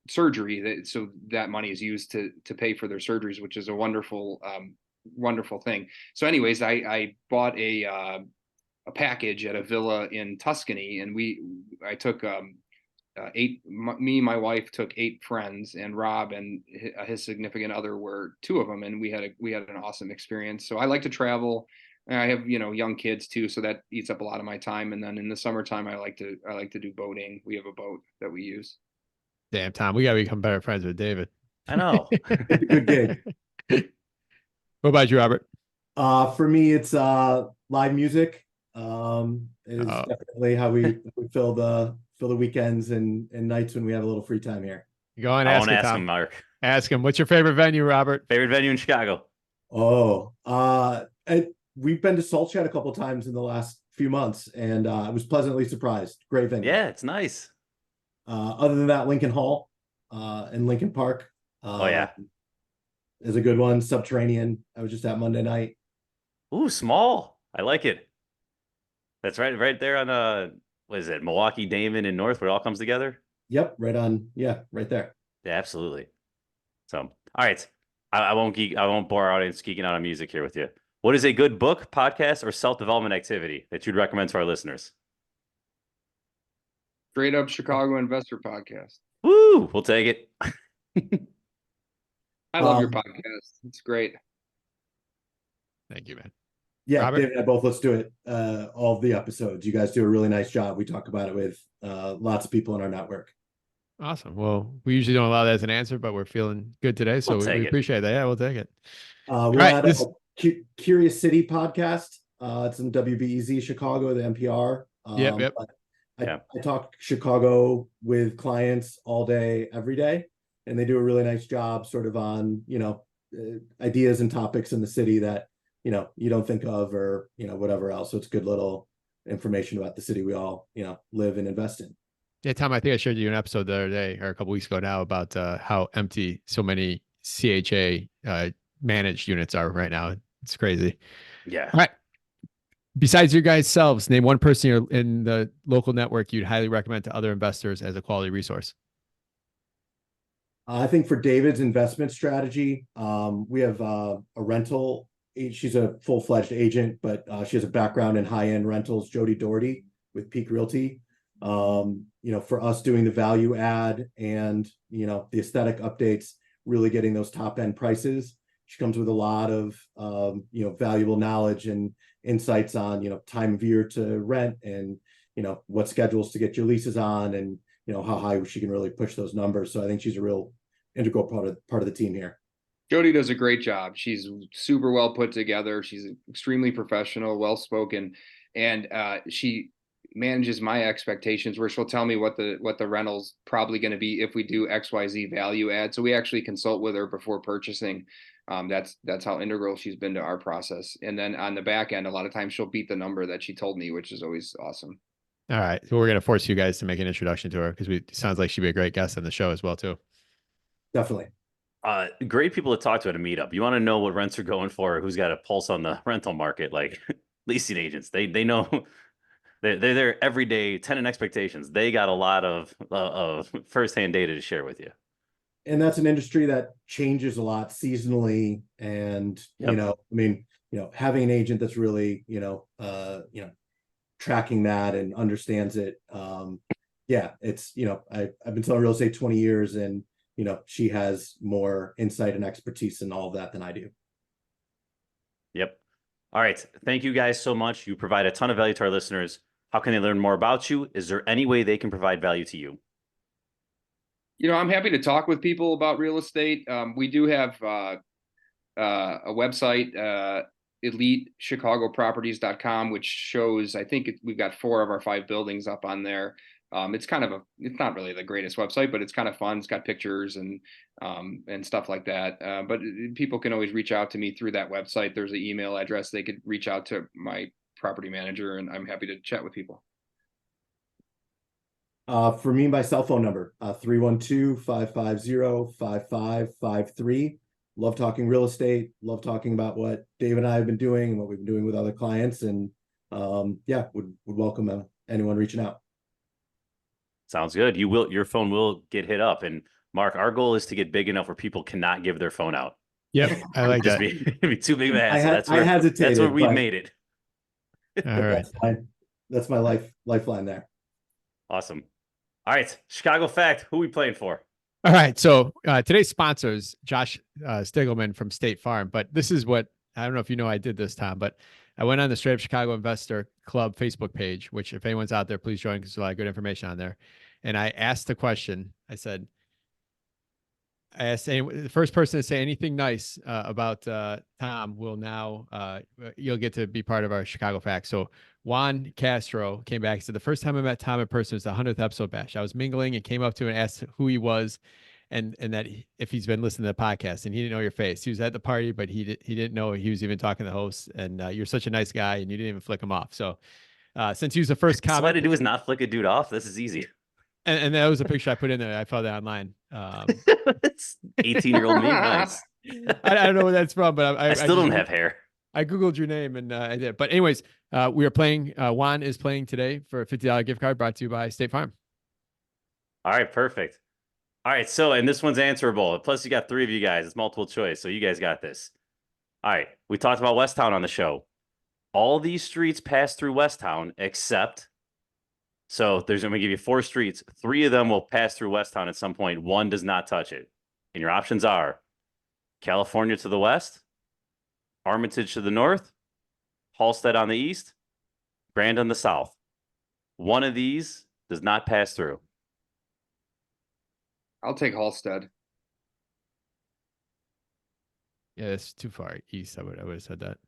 surgery. So that money is used to pay for their surgeries, which is a wonderful thing. So anyways, I bought a package at a villa in Tuscany, and I took my wife took 8 friends, and Rob and his significant other were 2 of them, and we had an awesome experience. So I like to travel. I have young kids too, so that eats up a lot of my time. And then in the summertime, I like to do boating. We have a boat that we use. Damn, Tom, we gotta become better friends with David. I know. It's a good gig. What about you, Robert? For me, it's live music. It is definitely how we fill the weekends and nights when we have a little free time here. Go on, ask him, Mark. Ask him. What's your favorite venue, Robert? Favorite venue in Chicago? Oh, we've been to Salt Shed a couple times in the last few months, and I was pleasantly surprised. Great venue. Yeah, it's nice. Other than that, Lincoln Hall in Lincoln Park. Oh yeah, is a good one. Subterranean. I was just at Monday night. Ooh, small. I like it. That's right there on what is it, Milwaukee, Damon, and North, where it all comes together. Yep, right on. Yeah, right there. Yeah, absolutely. So, all right, I won't bore our audience geeking out on music here with you. What is a good book, podcast, or self-development activity that you'd recommend to our listeners? Straight Up Chicago Investor Podcast. Woo! We'll take it. I love your podcast. It's great. Thank you, man. Yeah, Robert? David and I both listen to it, all of the episodes. You guys do a really nice job. We talk about it with lots of people in our network. Awesome. Well, we usually don't allow that as an answer, but we're feeling good today, so we appreciate that. Yeah, we'll take it. We had a Curious City podcast. It's in WBEZ Chicago, the NPR. Yep. Yeah. I talk Chicago with clients all day, every day, and they do a really nice job sort of on, ideas and topics in the city that, you don't think of, or, whatever else. So it's good little information about the city we all, live and invest in. Yeah, Tom, I think I shared you an episode the other day or a couple weeks ago now about how empty so many CHA managed units are right now. It's crazy. Yeah. All right. Besides your guys' selves, name one person in the local network you'd highly recommend to other investors as a quality resource. I think for David's investment strategy, we have a rental. She's a full-fledged agent, but she has a background in high-end rentals, Jody Doherty with Peak Realty. For us doing the value add and, the aesthetic updates, really getting those top-end prices. She comes with a lot of, valuable knowledge and insights on, time of year to rent and, what schedules to get your leases on and, how high she can really push those numbers. So I think she's a real integral part of the team here. Jody does a great job. She's super well put together. She's extremely professional, well spoken, and she manages my expectations where she'll tell me what the rental's probably going to be if we do XYZ value add. So we actually consult with her before purchasing. That's how integral she's been to our process. And then on the back end, a lot of times she'll beat the number that she told me, which is always awesome. All right. So we're going to force you guys to make an introduction to her because it sounds like she'd be a great guest on the show as well, too. Definitely. Great people to talk to at a meetup. You want to know what rents are going for, who's got a pulse on the rental market, like leasing agents. They know they're there every day, tenant expectations. They got a lot of firsthand data to share with you. And that's an industry that changes a lot seasonally. And, Yep. having an agent that's really, tracking that and understands it. It's, I've been selling real estate 20 years and, she has more insight and expertise in all of that than I do. Yep. All right. Thank you guys so much. You provide a ton of value to our listeners. How can they learn more about you? Is there any way they can provide value to you? I'm happy to talk with people about real estate. We do have a website, elitechicagoproperties.com, which shows, I think we've got 4 of our 5 buildings up on there. It's not really the greatest website, but it's kind of fun. It's got pictures and stuff like that. But people can always reach out to me through that website. There's an email address. They could reach out to my property manager, and I'm happy to chat with people. For me, my cell phone number, 312-550-5553. Love talking real estate. Love talking about what Dave and I have been doing and what we've been doing with other clients. And would welcome anyone reaching out. Sounds good. Your phone will get hit up. And Mark, our goal is to get big enough where people cannot give their phone out. Yep. I like that. It'd be too big of a hassle. I hesitated. That's where we've made it. All right. That's my lifeline there. Awesome. All right. Chicago Fact. Who we playing for? All right. So today's sponsor is Josh Stiglman from State Farm. But this is what, I don't know if you know I did this, Tom, but I went on the Straight Up Chicago Investor Club Facebook page, which if anyone's out there, please join because there's a lot of good information on there. And I asked the question, I asked the first person to say anything nice about Tom will now, you'll get to be part of our Chicago Facts. So Juan Castro came back and said, the first time I met Tom in person was the 100th episode bash. I was mingling and came up to him and asked who he was and that if he's been listening to the podcast, and he didn't know your face. He was at the party, but he didn't know he was even talking to the host, and you're such a nice guy and you didn't even flick him off. So since he was the first comment. All I had to do is not flick a dude off. This is easy. And that was a picture I put in there. I found that online. It's 18-year-old me. Nice. I don't know where that's from, but I still don't have hair. I Googled your name and I did. But anyways, we are playing, Juan is playing today for a $50 gift card brought to you by State Farm. All right, perfect. All right, so, and this one's answerable. Plus you got 3 of you guys. It's multiple choice, so you guys got this. All right, we talked about Westtown on the show. All these streets pass through Westtown except, so I'm going to give you 4 streets. 3 of them will pass through Westtown at some point. 1 does not touch it. And your options are California to the west, Armitage to the north, Halstead on the east, Grand on the south. 1 of these does not pass through. I'll take Halstead. Yeah, it's too far east. I would have said that.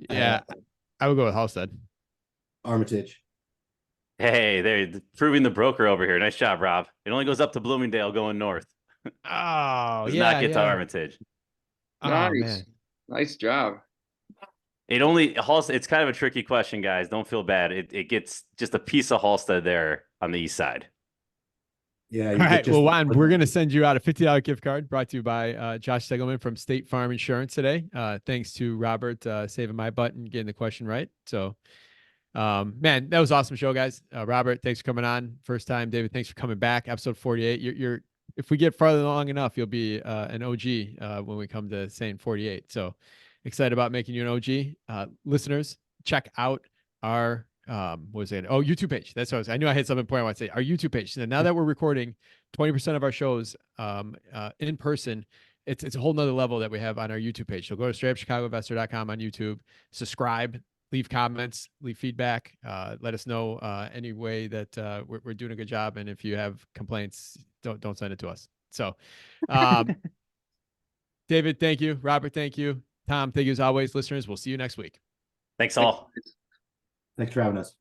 Yeah, I would go with Halstead. Armitage. Hey, they're proving the broker over here. Nice job, Rob. It only goes up to Bloomingdale going north. Oh, Does not yeah, get to yeah. Armitage. Oh, Nice. man. Nice job. It's kind of a tricky question, guys. Don't feel bad. It gets just a piece of Halstead there on the east side. Yeah, All you get right. just Well, Juan, we're going to send you out a $50 gift card brought to you by Josh Segelman from State Farm Insurance today. Thanks to Robert saving my butt and getting the question right. So, man, that was an awesome show, guys. Robert, thanks for coming on. First time. David, thanks for coming back. Episode 48. You're if we get farther long enough, you'll be an OG when we come to saying 48. So excited about making you an OG. Listeners, check out our what was it? Oh, YouTube page. That's what I knew I had something important I want to say. Our YouTube page. Now that we're recording 20% of our shows in person, it's a whole nother level that we have on our YouTube page. So go to straightupchicagoinvestor.com on YouTube, subscribe, leave comments, leave feedback, let us know any way that we're doing a good job. And if you have complaints, don't send it to us. So David, thank you. Robert, thank you. Tom, thank you as always. Listeners, we'll see you next week. Thanks all. Thanks for having us.